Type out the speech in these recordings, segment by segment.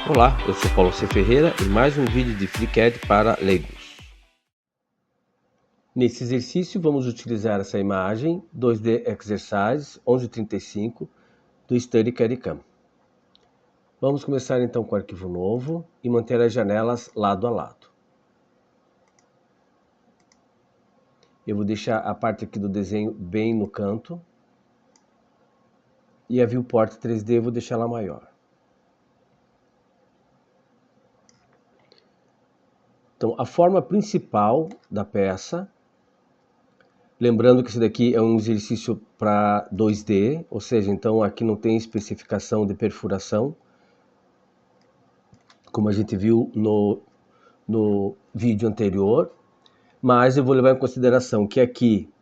Olá, eu sou Paulo C. Ferreira e mais um vídeo de FreeCAD para leigos. Nesse exercício vamos utilizar essa imagem 2D Exercise 1135 do StudyCAD-CAM. Vamos começar então com o arquivo novo e manter as janelas lado a lado. Eu vou deixar a parte aqui do desenho bem no canto e a viewport 3D eu vou deixar ela maior. Então, a forma principal da peça, lembrando que esse daqui é um exercício para 2D, ou seja, então aqui não tem especificação de perfuração, como a gente viu no vídeo anterior, mas eu vou levar em consideração que aqui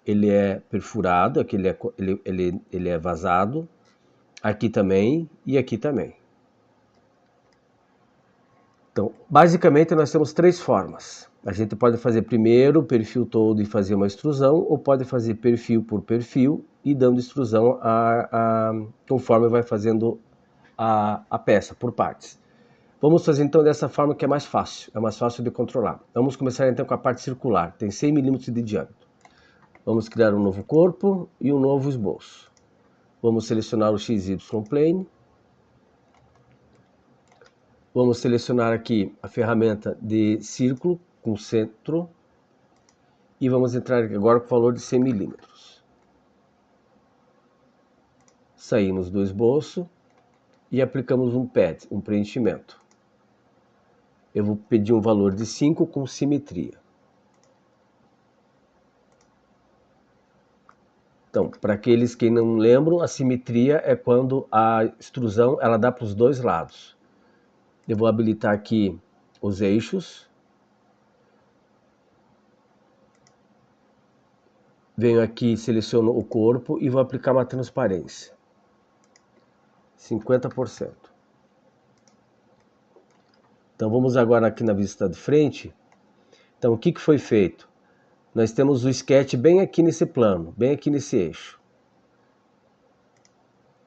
ele é perfurado, aqui ele é vazado, aqui também e aqui também. Então, basicamente nós temos três formas. A gente pode fazer primeiro o perfil todo e fazer uma extrusão, ou pode fazer perfil por perfil e dando extrusão conforme vai fazendo a peça por partes. Vamos fazer então dessa forma que é mais fácil de controlar. Vamos começar então com a parte circular, tem 100 mm de diâmetro. Vamos criar um novo corpo e um novo esboço. Vamos selecionar o XY Plane. Vamos selecionar aqui a ferramenta de círculo com centro e vamos entrar agora com o valor de 100 mm. Saímos do esboço e aplicamos um pad, um preenchimento. Eu vou pedir um valor de 5 com simetria. Então, para aqueles que não lembram, a simetria é quando a extrusão ela dá para os dois lados. Eu vou habilitar aqui os eixos. Venho aqui, seleciono o corpo e vou aplicar uma transparência. 50%. Então vamos agora aqui na vista de frente. Então o que foi feito? Nós temos o sketch bem aqui nesse plano, bem aqui nesse eixo.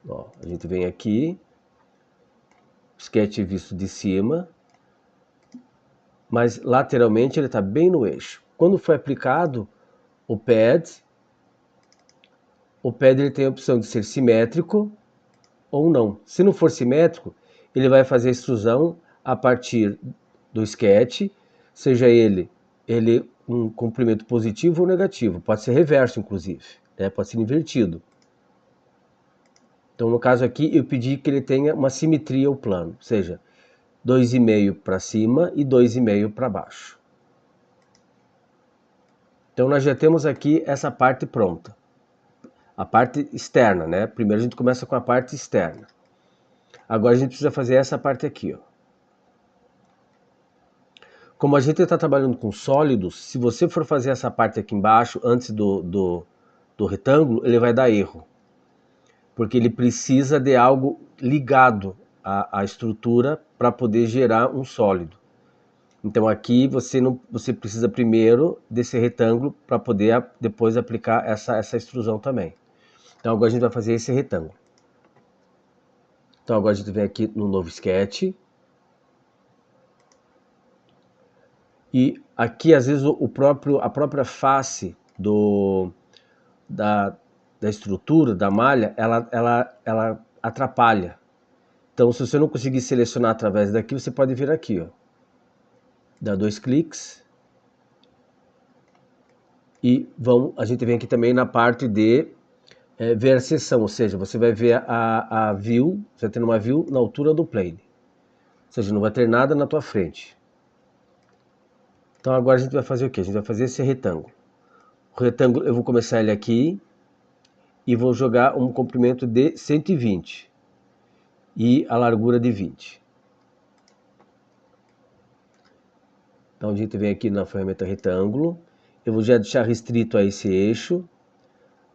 Ó, a gente vem aqui, sketch visto de cima, mas lateralmente ele está bem no eixo. Quando foi aplicado o pad ele tem a opção de ser simétrico ou não. Se não for simétrico, ele vai fazer a extrusão a partir do sketch, seja ele um comprimento positivo ou negativo, pode ser reverso inclusive, né? Pode ser invertido. Então no caso aqui eu pedi que ele tenha uma simetria ao plano, ou seja, 2,5 para cima e 2,5 para baixo. Então nós já temos aqui essa parte pronta. A parte externa, né? Primeiro a gente começa com a parte externa. Agora a gente precisa fazer essa parte aqui, ó. Como a gente está trabalhando com sólidos, se você for fazer essa parte aqui embaixo, antes do retângulo, ele vai dar erro. Porque ele precisa de algo ligado à estrutura para poder gerar um sólido. Então aqui você precisa primeiro desse retângulo para poder depois aplicar essa extrusão também. Então agora a gente vai fazer esse retângulo. Então agora a gente vem aqui no novo sketch. E aqui às vezes a própria face da estrutura, da malha, ela atrapalha. Então se você não conseguir selecionar através daqui, você pode vir aqui, ó. Dá 2 cliques. E a gente vem aqui também na parte de ver a seção, ou seja, você vai ver a view, você vai ter uma view na altura do plane. Ou seja, não vai ter nada na tua frente. Então agora a gente vai fazer o quê? A gente vai fazer esse retângulo. O retângulo eu vou começar ele aqui e vou jogar um comprimento de 120 e a largura de 20. Então a gente vem aqui na ferramenta retângulo, eu vou já deixar restrito a esse eixo,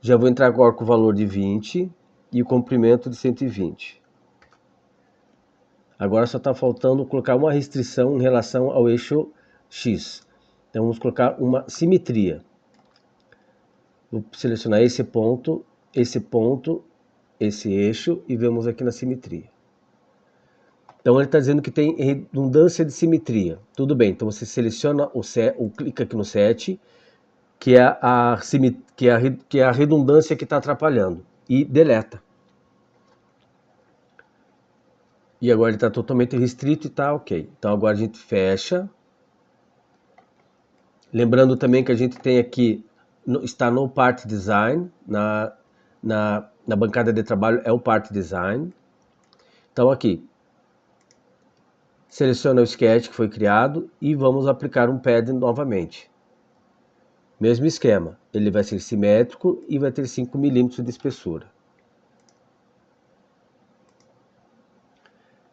já vou entrar agora com o valor de 20 e o comprimento de 120. Agora só está faltando colocar uma restrição em relação ao eixo X. Então vamos colocar uma simetria. Vou selecionar esse ponto, esse eixo e vamos aqui na simetria. Então ele está dizendo que tem redundância de simetria. Tudo bem, então você seleciona clica aqui no set, que é a redundância que está atrapalhando, e deleta. E agora ele está totalmente restrito e está ok. Então agora a gente fecha. Lembrando também que a gente tem aqui, está no Part Design, na bancada de trabalho é o Part Design. Então aqui, seleciona o sketch que foi criado e vamos aplicar um pad novamente. Mesmo esquema, ele vai ser simétrico e vai ter 5 milímetros de espessura.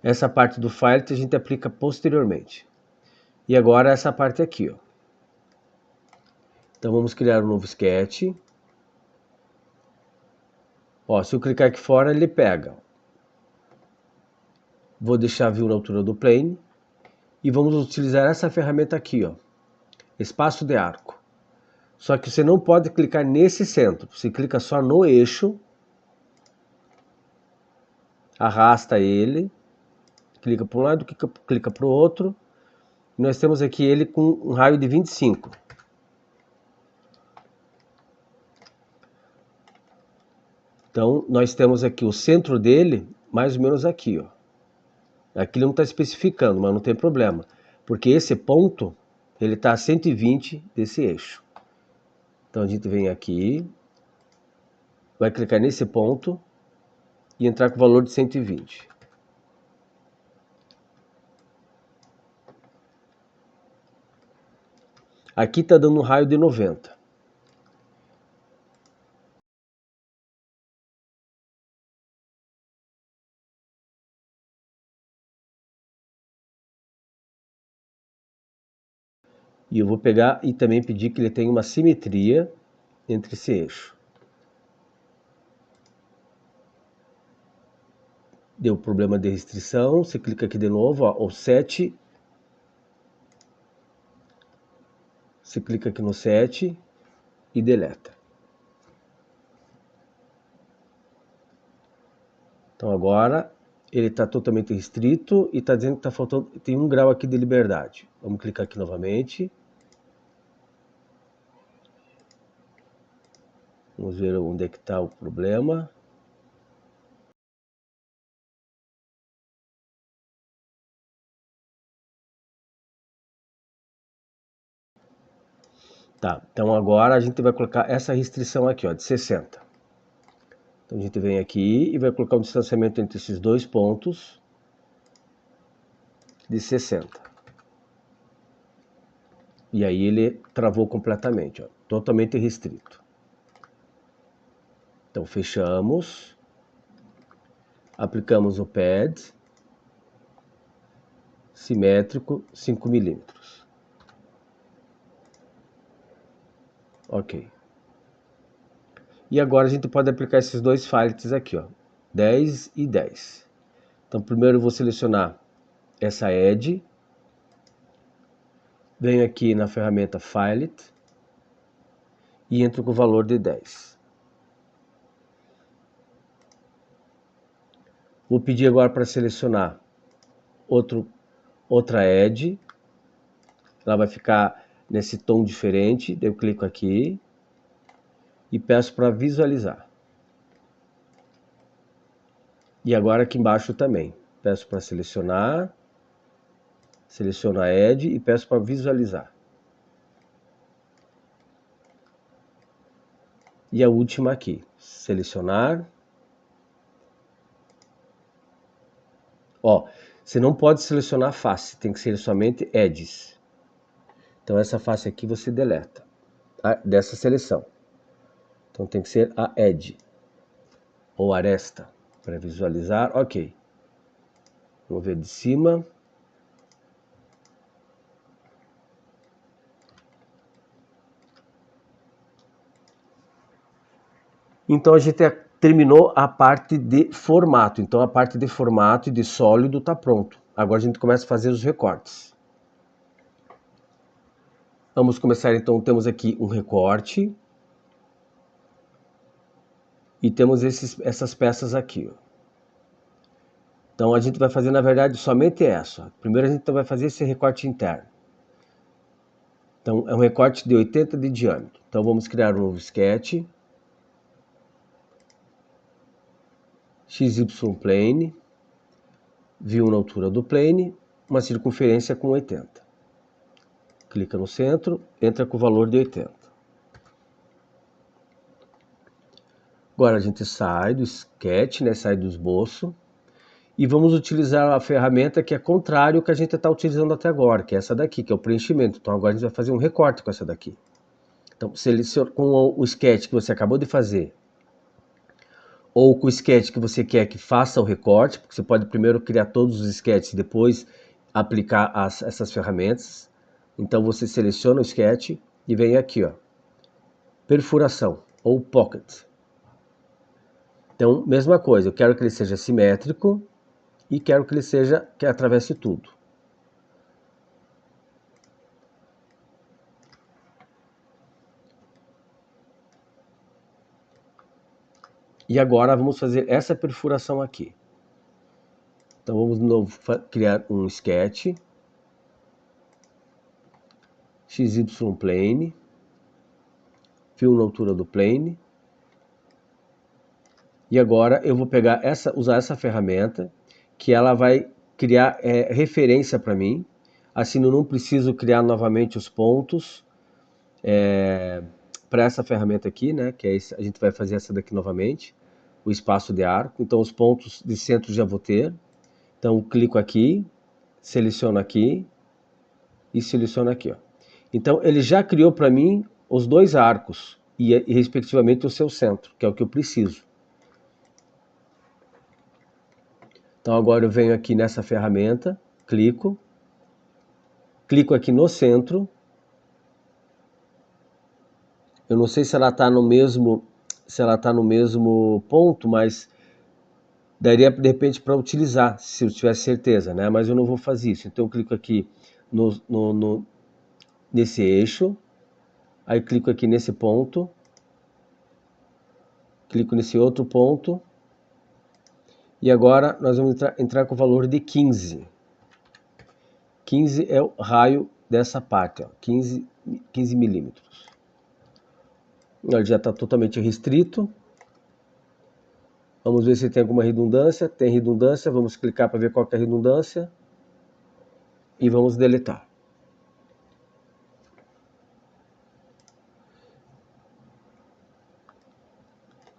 Essa parte do file a gente aplica posteriormente. E agora essa parte aqui, ó. Então vamos criar um novo sketch. Ó, se eu clicar aqui fora, ele pega. Vou deixar a view na altura do plane. E vamos utilizar essa ferramenta aqui, ó. Espaço de arco. Só que você não pode clicar nesse centro. Você clica só no eixo. Arrasta ele. Clica para um lado, clica para o outro. E nós temos aqui ele com um raio de 25. Então, nós temos aqui o centro dele, mais ou menos aqui, ó. Aqui ele não está especificando, mas não tem problema. Porque esse ponto, ele está a 120 desse eixo. Então, a gente vem aqui, vai clicar nesse ponto e entrar com o valor de 120. Aqui está dando um raio de 90. E eu vou pegar e também pedir que ele tenha uma simetria entre esse eixo. Deu problema de restrição, você clica aqui de novo, ó, offset. Você clica aqui no set e deleta. Então agora ele está totalmente restrito e está dizendo que está faltando, tem 1 grau aqui de liberdade. Vamos clicar aqui novamente. Vamos ver onde é que está o problema. Tá, então agora a gente vai colocar essa restrição aqui, ó, de 60. Então a gente vem aqui e vai colocar um distanciamento entre esses dois pontos de 60. E aí ele travou completamente, ó, totalmente restrito. Então fechamos, aplicamos o pad, simétrico, 5 milímetros. Ok. E agora a gente pode aplicar esses dois files aqui, ó, 10 e 10. Então primeiro eu vou selecionar essa edge, venho aqui na ferramenta Fillet e entro com o valor de 10. Vou pedir agora para selecionar outra edge, ela vai ficar nesse tom diferente, eu clico aqui e peço para visualizar. E agora aqui embaixo também, peço para selecionar, seleciono a edge e peço para visualizar. E a última aqui, selecionar. Ó, você não pode selecionar face, tem que ser somente edges. Então essa face aqui você deleta dessa seleção. Então tem que ser a edge ou aresta para visualizar. Ok. Vamos ver de cima. Então a gente terminou a parte de formato. Então a parte de formato e de sólido está pronto. Agora a gente começa a fazer os recortes. Vamos começar então, temos aqui um recorte. E temos essas peças aqui, ó. Então a gente vai fazer, na verdade, somente essa. Primeiro a gente vai fazer esse recorte interno. Então é um recorte de 80 de diâmetro. Então vamos criar um novo sketch. XY plane. View na altura do plane. Uma circunferência com 80. Clica no centro, entra com o valor de 80. Agora a gente sai do sketch, né, sai do esboço. E vamos utilizar a ferramenta que é contrário ao que a gente está utilizando até agora, que é essa daqui, que é o preenchimento. Então agora a gente vai fazer um recorte com essa daqui. Então, com o sketch que você acabou de fazer, ou com o sketch que você quer que faça o recorte, porque você pode primeiro criar todos os sketches e depois aplicar essas ferramentas. Então você seleciona o sketch e vem aqui, ó, perfuração ou pocket. Então, mesma coisa, eu quero que ele seja simétrico e quero que ele que atravesse tudo. E agora vamos fazer essa perfuração aqui. Então vamos de novo criar um sketch. XY plane. Fio na altura do plane. E agora eu vou pegar usar essa ferramenta, que ela vai criar referência para mim. Assim eu não preciso criar novamente os pontos para essa ferramenta aqui, né? Que é a gente vai fazer essa daqui novamente, o espaço de arco. Então os pontos de centro já vou ter. Então eu clico aqui, seleciono aqui e seleciono aqui, ó. Então ele já criou para mim os dois arcos e respectivamente o seu centro, que é o que eu preciso. Então agora eu venho aqui nessa ferramenta, clico aqui no centro. Eu não sei se ela está no mesmo, ponto, mas daria de repente para utilizar, se eu tivesse certeza, né? Mas eu não vou fazer isso. Então eu clico aqui nesse eixo, aí clico aqui nesse ponto, clico nesse outro ponto. E agora nós vamos entrar com o valor de 15. 15 é o raio dessa parte, ó, 15 milímetros. Ele já está totalmente restrito. Vamos ver se tem alguma redundância. Tem redundância, vamos clicar para ver qual que é a redundância. E vamos deletar.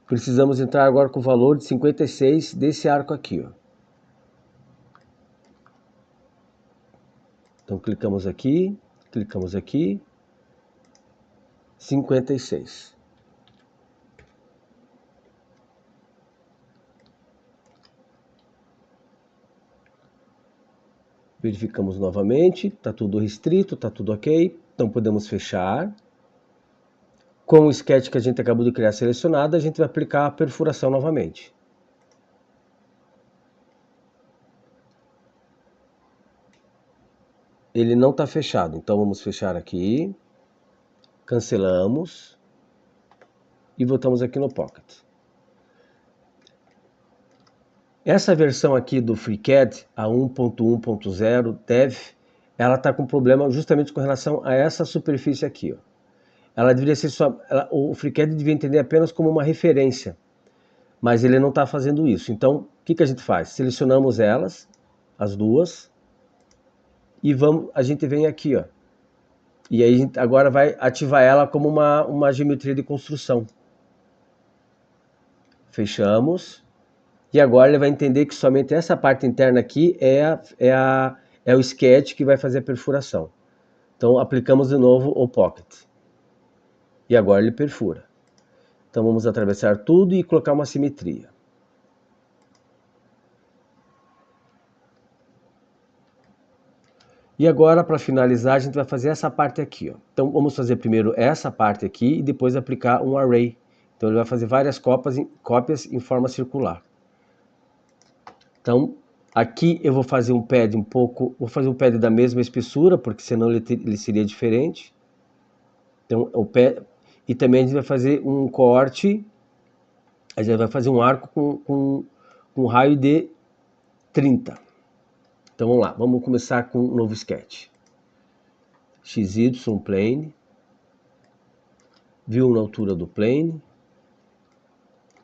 Precisamos entrar agora com o valor de 56 desse arco aqui, ó. Então clicamos aqui, 56. Verificamos novamente, está tudo restrito, está tudo ok. Então podemos fechar. Com o sketch que a gente acabou de criar selecionado, a gente vai aplicar a perfuração novamente. Ele não está fechado, então vamos fechar aqui. Cancelamos. E voltamos aqui no Pocket. Essa versão aqui do FreeCAD, a 1.1.0 Dev, ela está com problema justamente com relação a essa superfície aqui, ó. Ela deveria ser o FreeCAD devia entender apenas como uma referência, mas ele não está fazendo isso. Então, o que a gente faz? Selecionamos elas, as duas, e a gente vem aqui, ó. E aí a gente agora vai ativar ela como uma geometria de construção. Fechamos. E agora ele vai entender que somente essa parte interna aqui é o sketch que vai fazer a perfuração. Então aplicamos de novo o Pocket. E agora ele perfura. Então vamos atravessar tudo e colocar uma simetria. E agora, para finalizar, a gente vai fazer essa parte aqui, ó. Então vamos fazer primeiro essa parte aqui e depois aplicar um array. Então ele vai fazer várias cópias em forma circular. Então aqui eu vou fazer um pad vou fazer um pad da mesma espessura, porque senão ele seria diferente. Então o pad, e também a gente vai fazer um corte, a gente vai fazer um arco com raio de 30. Então vamos lá, vamos começar com um novo sketch. XY plane, view na altura do plane,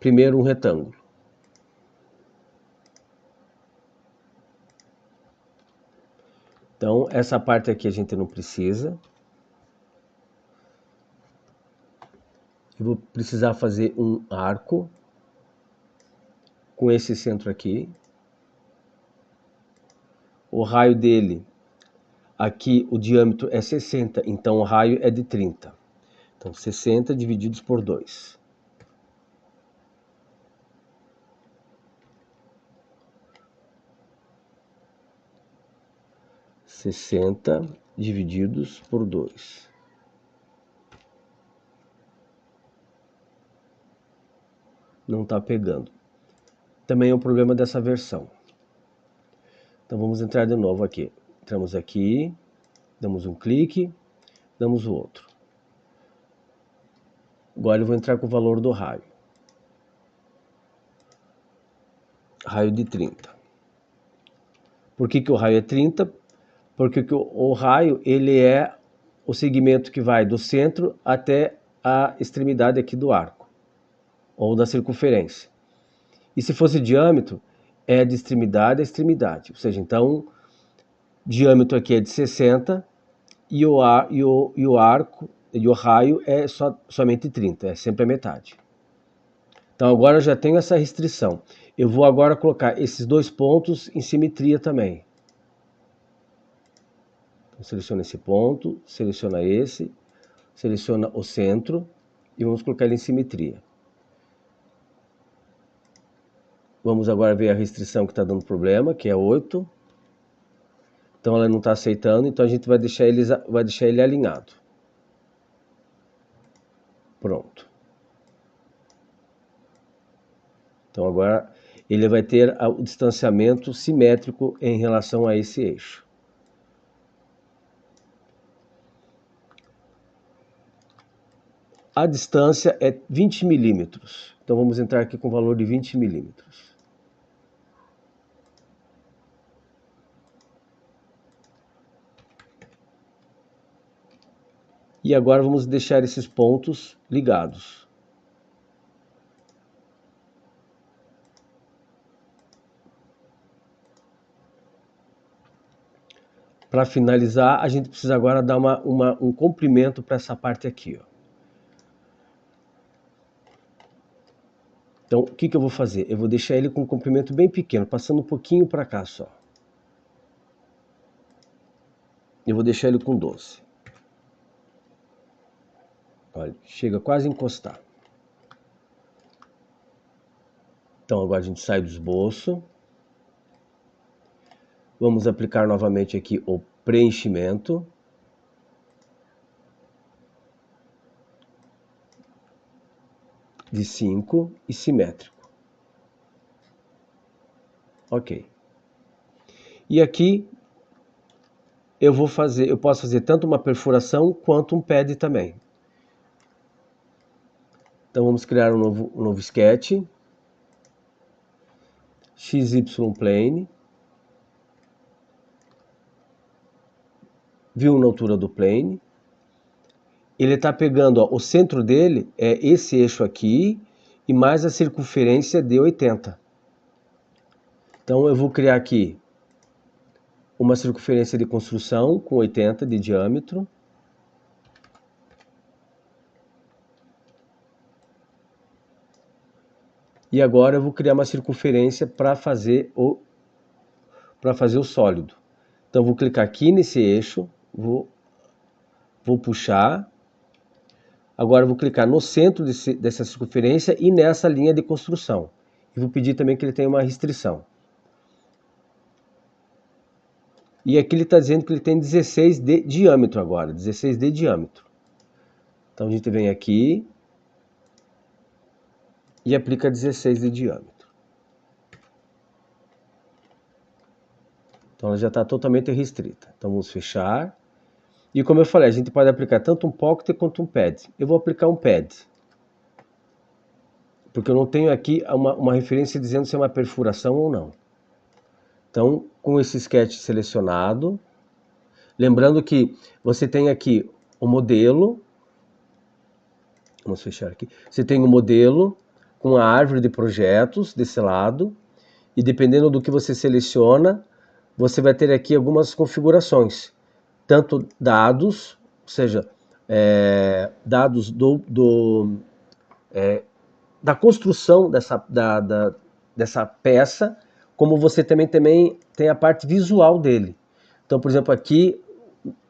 primeiro um retângulo. Então essa parte aqui a gente não precisa. Eu vou precisar fazer um arco com esse centro aqui. O raio dele, aqui o diâmetro é 60, então o raio é de 30. Então 60 divididos por 2. Divididos por 2. Não está pegando. Também é um problema dessa versão. Então vamos entrar de novo aqui. Entramos aqui, damos um clique, damos o outro. Agora eu vou entrar com o valor do raio. Raio de 30. Por que o raio é 30? Porque o raio ele é o segmento que vai do centro até a extremidade aqui do arco, ou da circunferência. E se fosse diâmetro, é de extremidade a extremidade. Ou seja, então, diâmetro aqui é de 60 e o arco e o raio é somente 30, é sempre a metade. Então agora eu já tenho essa restrição. Eu vou agora colocar esses dois pontos em simetria também. Então, seleciona esse ponto, seleciona esse, seleciona o centro e vamos colocar ele em simetria. Vamos agora ver a restrição que está dando problema, que é 8. Então ela não está aceitando, então a gente vai deixar ele alinhado. Pronto. Então agora ele vai ter o distanciamento simétrico em relação a esse eixo. A distância é 20 milímetros. Então vamos entrar aqui com o valor de 20 milímetros. E agora vamos deixar esses pontos ligados. Para finalizar, a gente precisa agora dar um comprimento para essa parte aqui, ó. Então, o que eu vou fazer? Eu vou deixar ele com um comprimento bem pequeno, passando um pouquinho para cá só. Eu vou deixar ele com 12. Olha, chega quase a encostar. Então, agora a gente sai do esboço. Vamos aplicar novamente aqui o preenchimento. De 5 e simétrico. Ok. E aqui eu posso fazer tanto uma perfuração quanto um pad também. Então vamos criar um novo sketch. XY plane. View na altura do plane. Ele está pegando, ó, o centro dele é esse eixo aqui e mais a circunferência de 80. Então eu vou criar aqui uma circunferência de construção com 80 de diâmetro. E agora eu vou criar uma circunferência para fazer o sólido. Então eu vou clicar aqui nesse eixo, vou puxar. Agora eu vou clicar no centro dessa circunferência e nessa linha de construção. E vou pedir também que ele tenha uma restrição. E aqui ele está dizendo que ele tem 16 de diâmetro agora, 16 de diâmetro. Então a gente vem aqui e aplica 16 de diâmetro. Então ela já está totalmente restrita. Então vamos fechar. E como eu falei, a gente pode aplicar tanto um pocket quanto um pad. Eu vou aplicar um pad. Porque eu não tenho aqui uma referência dizendo se é uma perfuração ou não. Então, com esse sketch selecionado, lembrando que você tem aqui o modelo, vamos fechar aqui, você tem o modelo com a árvore de projetos desse lado, e dependendo do que você seleciona, você vai ter aqui algumas configurações, tanto dados, ou seja, dados da construção dessa peça, como você também tem a parte visual dele. Então, por exemplo, aqui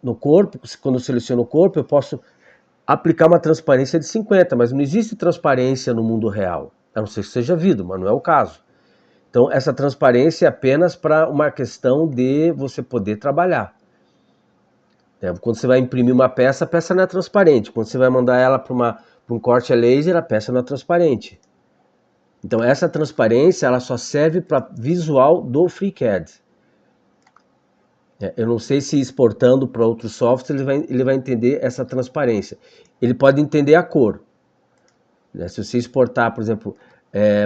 no corpo, quando eu seleciono o corpo, eu posso aplicar uma transparência de 50, mas não existe transparência no mundo real. A não ser que seja vidro, mas não é o caso. Então, essa transparência é apenas para uma questão de você poder trabalhar. Quando você vai imprimir uma peça, a peça não é transparente. Quando você vai mandar ela para um corte a laser, a peça não é transparente. Então, essa transparência ela só serve para visual do FreeCAD. Eu não sei se exportando para outros softwares ele vai entender essa transparência. Ele pode entender a cor. Se você exportar, por exemplo,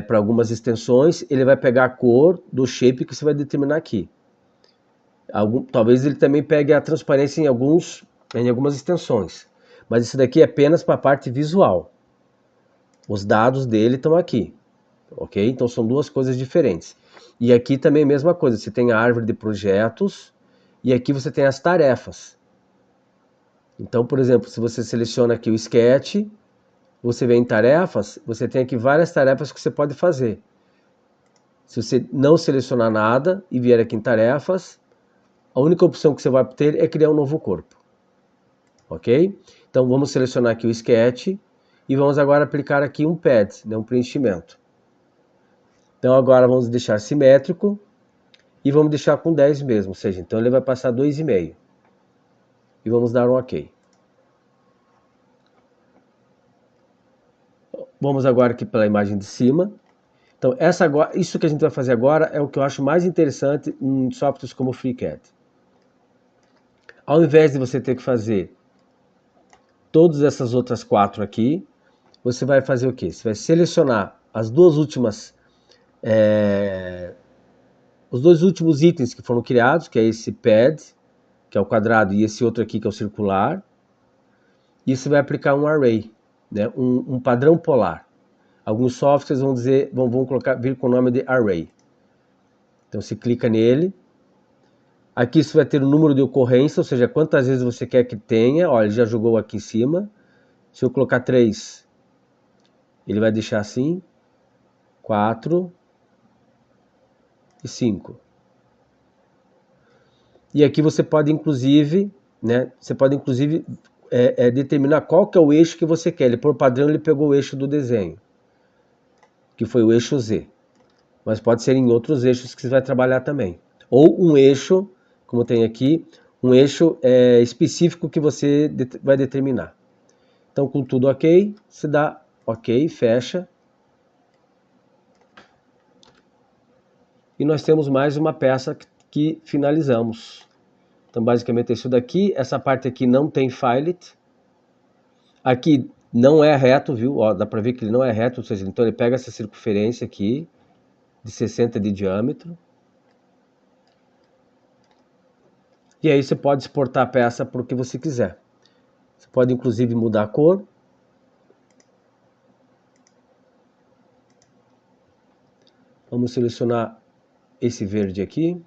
para algumas extensões, ele vai pegar a cor do shape que você vai determinar aqui. Talvez ele também pegue a transparência em algumas extensões. Mas isso daqui é apenas para a parte visual. Os dados dele estão aqui. Ok? Então são duas coisas diferentes. E aqui também a mesma coisa. Você tem a árvore de projetos e aqui você tem as tarefas. Então, por exemplo, se você seleciona aqui o sketch, você vem em tarefas, você tem aqui várias tarefas que você pode fazer. Se você não selecionar nada e vier aqui em tarefas, a única opção que você vai ter é criar um novo corpo. Ok? Então vamos selecionar aqui o sketch e vamos agora aplicar aqui um pad, um preenchimento. Então agora vamos deixar simétrico e vamos deixar com 10 mesmo, ou seja, então ele vai passar 2,5. E vamos dar um OK. Vamos agora aqui pela imagem de cima. Então isso que a gente vai fazer agora é o que eu acho mais interessante em softwares como o FreeCAD. Ao invés de você ter que fazer todas essas outras 4 aqui, você vai fazer o quê? Você vai selecionar as duas últimas, os dois últimos itens que foram criados, que é esse pad, que é o quadrado, e esse outro aqui que é o circular, e você vai aplicar um array, um padrão polar. Alguns softwares vão vir com o nome de array. Então você clica nele. Aqui você vai ter o número de ocorrência, ou seja, quantas vezes você quer que tenha. Olha, ele já jogou aqui em cima. Se eu colocar 3, ele vai deixar assim. 4 e 5. E aqui você pode inclusive, determinar qual que é o eixo que você quer. Ele, por padrão, ele pegou o eixo do desenho, que foi o eixo Z. Mas pode ser em outros eixos que você vai trabalhar também. Ou um eixo, como tem aqui, um eixo específico que você vai determinar. Então, com tudo ok, você dá ok, fecha. E nós temos mais uma peça que finalizamos. Então, basicamente é isso daqui. Essa parte aqui não tem filet. Aqui não é reto, viu? Ó, dá para ver que ele não é reto, ou seja, então ele pega essa circunferência aqui, de 60 de diâmetro. E aí você pode exportar a peça para o que você quiser. Você pode inclusive mudar a cor. Vamos selecionar esse verde aqui.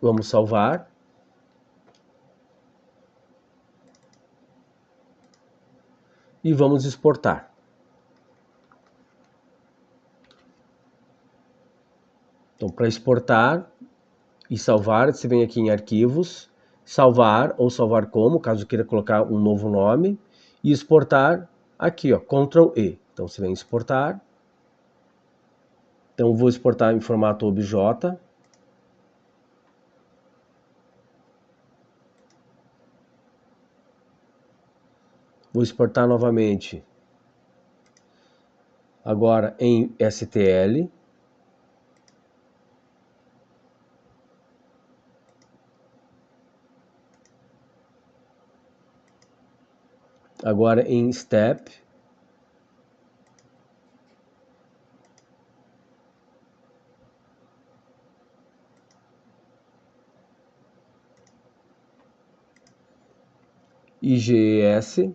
Vamos salvar. E vamos exportar. Então, para exportar e salvar, você vem aqui em arquivos, salvar ou salvar como, caso queira colocar um novo nome, e exportar aqui, ó, Ctrl E. Então você vem exportar. Então vou exportar em formato OBJ. Vou exportar novamente. Agora em STL. Agora em Step. IGS.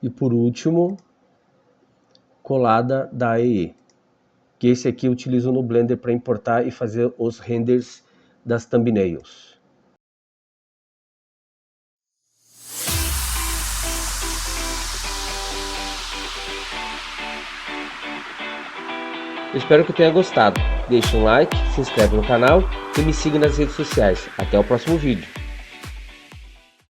E por último, colada da AEE, que esse aqui eu utilizo no Blender para importar e fazer os renders das thumbnails. Eu espero que tenha gostado. Deixe um like, se inscreve no canal e me siga nas redes sociais. Até o próximo vídeo.